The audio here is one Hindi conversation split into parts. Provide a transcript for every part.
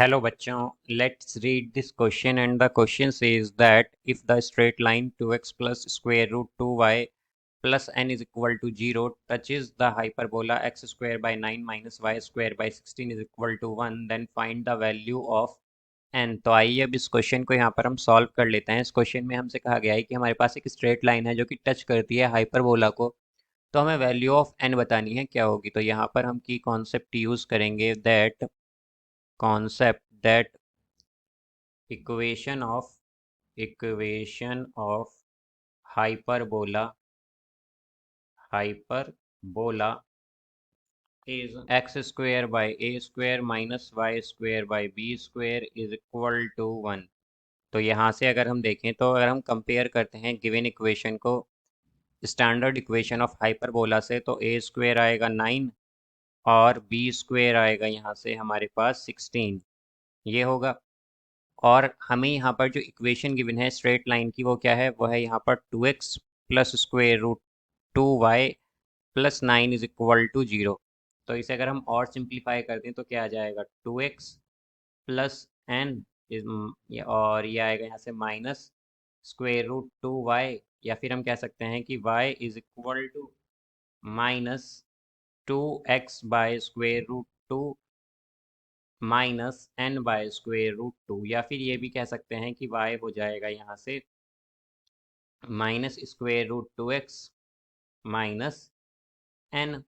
Hello bachon, let's read this question, and the question says that if the straight line 2x plus square root 2y plus n is equal to 0 touches the hyperbola x square by 9 minus y square by 16 is equal to 1, then find the value of n। तो आइए अब इस क्वेश्चन को यहाँ पर हम सॉल्व कर लेते हैं। इस क्वेश्चन में हमसे कहा गया है कि हमारे पास एक स्ट्रेट लाइन है जो कि टच करती है हाइपरबोला को, तो हमें वैल्यू ऑफ n बतानी है क्या होगी। तो यहाँ पर हम की कॉन्सेप्ट यूज करेंगे, that equation of hyperbola is x square by a square minus y square by b square is equal to 1। तो यहाँ से अगर हम देखें, तो अगर हम कंपेयर करते हैं गिवन इक्वेशन को स्टैंडर्ड इक्वेशन ऑफ हाइपरबोला से, तो a स्क्वेयर आएगा 9 और b स्क्वेयर आएगा यहाँ से हमारे पास 16, ये होगा। और हमें यहाँ पर जो इक्वेशन गिवन है स्ट्रेट लाइन की, वो क्या है, वो है यहाँ पर 2x plus square root 2y plus 9 is equal to 0। तो इसे अगर हम और सिंप्लीफाई करते हैं तो क्या आ जाएगा, 2x प्लस एन इज, और ये आएगा यहाँ से माइनस स्क्वेयर रूट 2y, या फिर हम कह सकते हैं कि y is equal to minus 2x by square root 2 minus n by square root 2, या फिर ये भी कह सकते हैं कि y हो जाएगा यहाँ से minus square root 2x minus n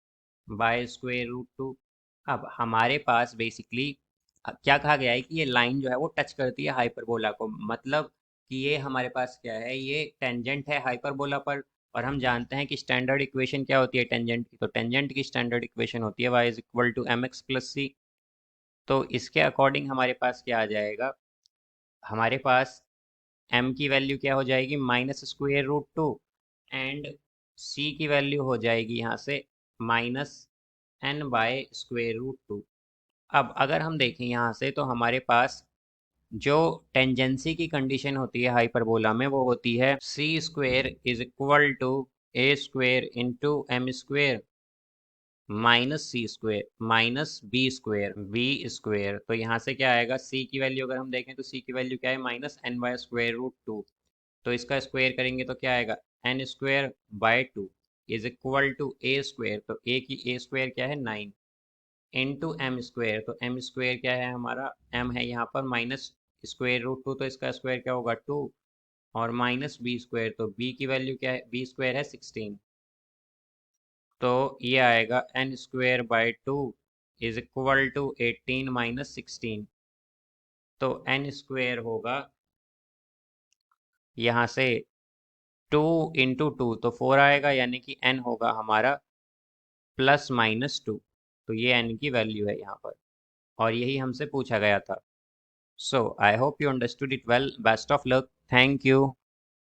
by square root 2। अब हमारे पास बेसिकली क्या कहा गया है कि ये लाइन जो है वो टच करती है हाइपरबोला को, मतलब कि ये हमारे पास क्या है, ये टेंजेंट है हाइपरबोला पर। और हम जानते हैं कि स्टैंडर्ड इक्वेशन क्या होती है टेंजेंट की, तो टेंजेंट की स्टैंडर्ड इक्वेशन होती है y is equal to m x plus c. तो इसके अकॉर्डिंग हमारे पास क्या आ जाएगा, हमारे पास m की वैल्यू क्या हो जाएगी, minus square root 2, and c की वैल्यू हो जाएगी यहाँ से minus n by square root 2। अब अगर हम देखें यहाँ से, तो हमारे पास जो टेंजेंसी की कंडीशन होती है हाइपरबोला में, वो होती है c square is equal to a square into m square minus c square minus b square. तो यहाँ से क्या आएगा, सी की वैल्यू अगर हम देखें तो सी की वैल्यू क्या है, minus n by square root 2। तो इसका स्क्वायर करेंगे तो क्या आएगा, n square by 2 is equal to a square. तो ए स्क्वायर क्या है 9 इंटू एम स्क्वायर। तो एम स्क्वायर क्या है हमारा, एम है यहाँ पर माइनस स्क्वायर रूट 2, तो इसका स्क्वायर क्या होगा 2, और माइनस बी स्क्वायर, तो बी की वैल्यू क्या है, बी स्क्वायर है 16। तो ये आएगा n square by 2 is equal to 18 minus 16। तो एन स्क्वायर होगा यहाँ से 2 इंटू 2, तो 4 आएगा, यानी कि एन होगा हमारा प्लस माइनस 2। तो ये एन की वैल्यू है यहाँ पर, और यही हमसे पूछा गया था। So I hope you understood it well. Best of luck. Thank you.